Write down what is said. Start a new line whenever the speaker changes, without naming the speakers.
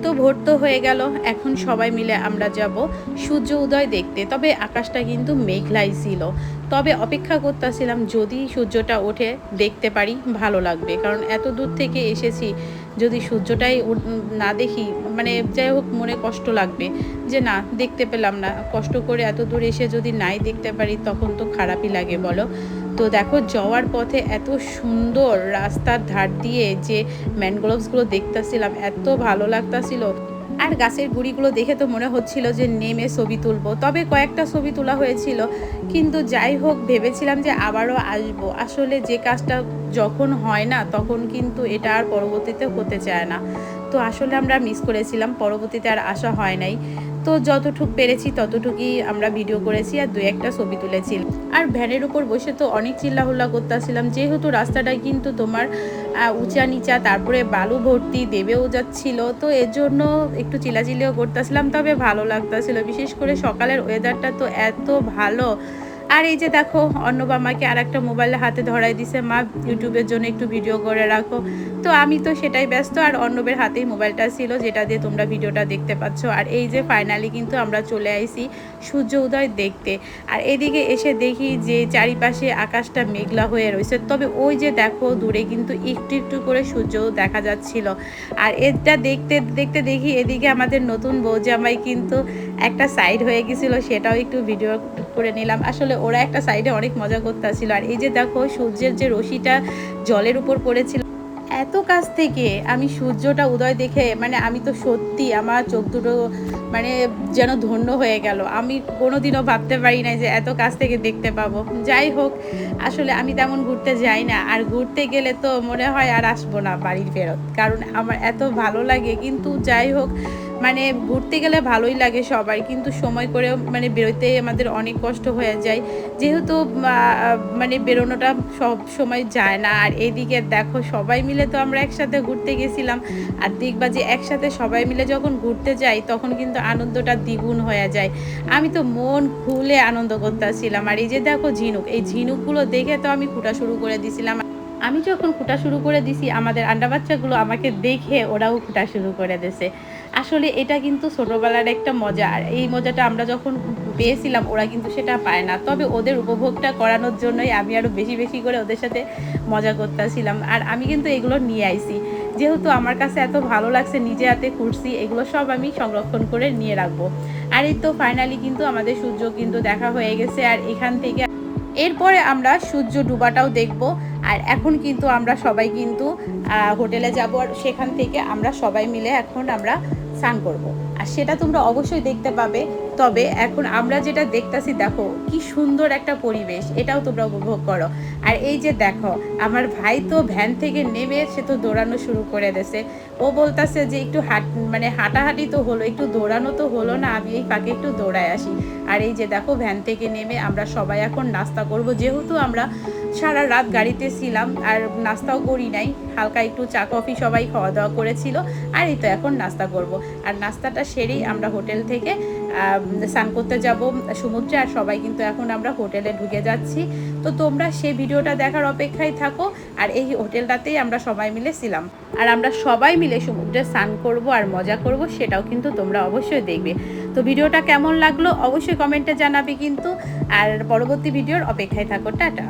তো ভোর তো হয়ে গেল, এখন সবাই মিলে আমরা যাব সূর্য উদয় দেখতে। তবে আকাশটা কিন্তু মেঘলাই ছিল। তবে অপেক্ষা করতেছিলাম যদি সূর্যটা ওঠে দেখতে পারি ভালো লাগবে। কারণ এত দূর থেকে এসেছি, যদি সূর্যটাই না দেখি মানে যাই হোক মনে কষ্ট লাগবে যে না দেখতে পেলাম না। কষ্ট করে এত দূর এসে যদি নাই দেখতে পারি তখন তো খারাপই লাগে বলো। তো দেখো যাওয়ার পথে এত সুন্দর রাস্তার ধার দিয়ে যে ম্যানগ্রোভসগুলো দেখতেছিলাম, এত ভালো লাগতাছিল। আর গাছের গুঁড়িগুলো দেখে তো মনে হচ্ছিল যে নেমে ছবি তুলবো। তবে কয়েকটা ছবি তোলা হয়েছিল, কিন্তু যাই হোক ভেবেছিলাম যে আবারও আসবো। আসলে যে কাজটা যখন হয় না তখন কিন্তু এটা আর পরবর্তীতে হতে চায় না। তো আসলে আমরা মিস করেছিলাম, পরবর্তীতে আর আসা হয় নাই। তো যতটুকু পেরেছি ততটুকুই আমরা ভিডিও করেছি আর দু একটা ছবি তুলেছি। আর ভ্যানের উপর বসে তো অনেক চিল্লাহুল্লা করতেছিলাম, যেহেতু রাস্তাটা কিন্তু তোমার উঁচা নিচা, তারপরে বালু ভর্তি, দেবেও যাচ্ছিল, তো এর জন্য একটু চিল্লাচিল্লিও করতেছিলাম। তবে ভালো লাগতেছিল, বিশেষ করে সকালের ওয়েদারটা তো এত ভালো। আর এই যে দেখো অর্ণব আমাকে আর একটা মোবাইল হাতে ধরাই দিছে, মা ইউটিউবের জন্য একটু ভিডিও করে রাখো। তো আমি তো সেটাই ব্যস্ত, আর অর্ণবের হাতেই মোবাইলটা ছিল যেটা দিয়ে তোমরা ভিডিওটা দেখতে পাচ্ছ। আর এই যে ফাইনালি কিন্তু আমরা চলে আইছি সূর্য উদয় দেখতে। আর এদিকে এসে দেখি যে চারিপাশে আকাশটা মেঘলা হয়ে রয়েছে, তবে ওই যে দেখো দূরে কিন্তু একটু একটু করে সূর্য দেখা যাচ্ছিল। আর এটা দেখতে দেখতে দেখি এদিকে আমাদের নতুন বউ জামাই কিন্তু একটা সাইড হয়ে গেছিলো, সেটাও একটু ভিডিও করে নিলাম। আসলে ওরা একটা সাইডে অনেক মজা করতেছিল। আর এই যে দেখো সূর্যের যে রশিটা জলের উপর পড়েছিল, এত কাছ থেকে আমি সূর্যটা উদয় দেখে মানে আমি তো সত্যি আমার চোখ দুটো মানে যেন ধন্য হয়ে গেল। আমি কোনোদিনও ভাবতে পারি নাই যে এত কাছ থেকে দেখতে পাবো। যাই হোক, আসলে আমি তেমন ঘুরতে যাই না, আর ঘুরতে গেলে তো মনে হয় আর আসবো না বাড়ির ফেরত, কারণ আমার এত ভালো লাগে। কিন্তু যাই হোক, মানে ঘুরতে গেলে ভালোই লাগে সবাই, কিন্তু সময় করেও মানে বেরোতে আমাদের অনেক কষ্ট হয়ে যায়, যেহেতু মানে বেরোনোটা সব সময় যায় না। আর এইদিকে দেখো সবাই মিলে তো আমরা একসাথে ঘুরতে গেছিলাম, আর দেখবা যে একসাথে সবাই মিলে যখন ঘুরতে যাই তখন কিন্তু আনন্দটা দ্বিগুণ হয়ে যায়। আমি তো মন খুলে আনন্দ করতেছিলাম। আর এই যে দেখো ঝিনুক, এই ঝিনুকগুলো দেখে তো আমি খুঁটা শুরু করে দিছিলাম। আমি যখন খুঁটা শুরু করে দিছি, আমাদের আন্ডা বাচ্চাগুলো আমাকে দেখে ওরাও খুঁটা শুরু করে দিছে। আসলে এটা কিন্তু ছোটোবেলার একটা মজা, আর এই মজাটা আমরা যখন পেয়েছিলাম ওরা কিন্তু সেটা পায় না। তবে ওদের উপভোগটা করানোর জন্যই আমি আরও বেশি বেশি করে ওদের সাথে মজা করতেছিলাম। আর আমি কিন্তু এগুলো নিয়ে আইছি, যেহেতু আমার কাছে এত ভালো লাগছে, নিজে হাতে করছি, এগুলো সব আমি সংরক্ষণ করে নিয়ে রাখবো। আর এই তো ফাইনালি কিন্তু আমাদের সূর্য কিন্তু দেখা হয়ে গেছে। আর এখান থেকে এরপরে আমরা সূর্য ডুবাটাও দেখব। আর এখন কিন্তু আমরা সবাই কিন্তু হোটেলে যাব, আর সেখান থেকে আমরা সবাই মিলে এখন আমরা স্নান করব। আর সেটা তোমরা অবশ্যই দেখতে পাবে। তবে এখন আমরা যেটা দেখতেছি, দেখো কি সুন্দর একটা পরিবেশ, এটাও তোমরা উপভোগ করো। আর এই যে দেখো আমার ভাই তো ভ্যান থেকে নেমে সে তো দৌড়ানো শুরু করে দিয়েছে। ও বলতেছে যে একটু মানে হাঁটাহাঁটি তো হলো, একটু দৌড়ানো তো হলো না, আমি এই ফাঁকে একটু দৌড়ায় আসি। আর এই যে দেখো ভ্যান থেকে নেমে আমরা সবাই এখন নাস্তা করব, যেহেতু আমরা সারা রাত গাড়িতে ছিলাম আর নাস্তাও করি নাই, হালকা একটু চা কফি সবাই খাওয়া দাওয়া করেছিল। আর এই তো এখন নাস্তা করব। আর নাস্তাটা সেরেই আমরা হোটেল থেকে স্নান করতে যাব সমুদ্রে। আর সবাই কিন্তু এখন আমরা হোটেলে ঢুকে যাচ্ছি। তো তোমরা সেই ভিডিওটা দেখার অপেক্ষায় থাকো। আর এই হোটেলটাতেই আমরা সবাই মিলে ছিলাম, আর আমরা সবাই মিলে সমুদ্রে স্নান করব আর মজা করব, সেটাও কিন্তু তোমরা অবশ্যই দেখবে। তো ভিডিওটা কেমন লাগলো অবশ্যই কমেন্টে জানাবে কিন্তু। আর পরবর্তী ভিডিওর অপেক্ষায় থাকো। টাটা।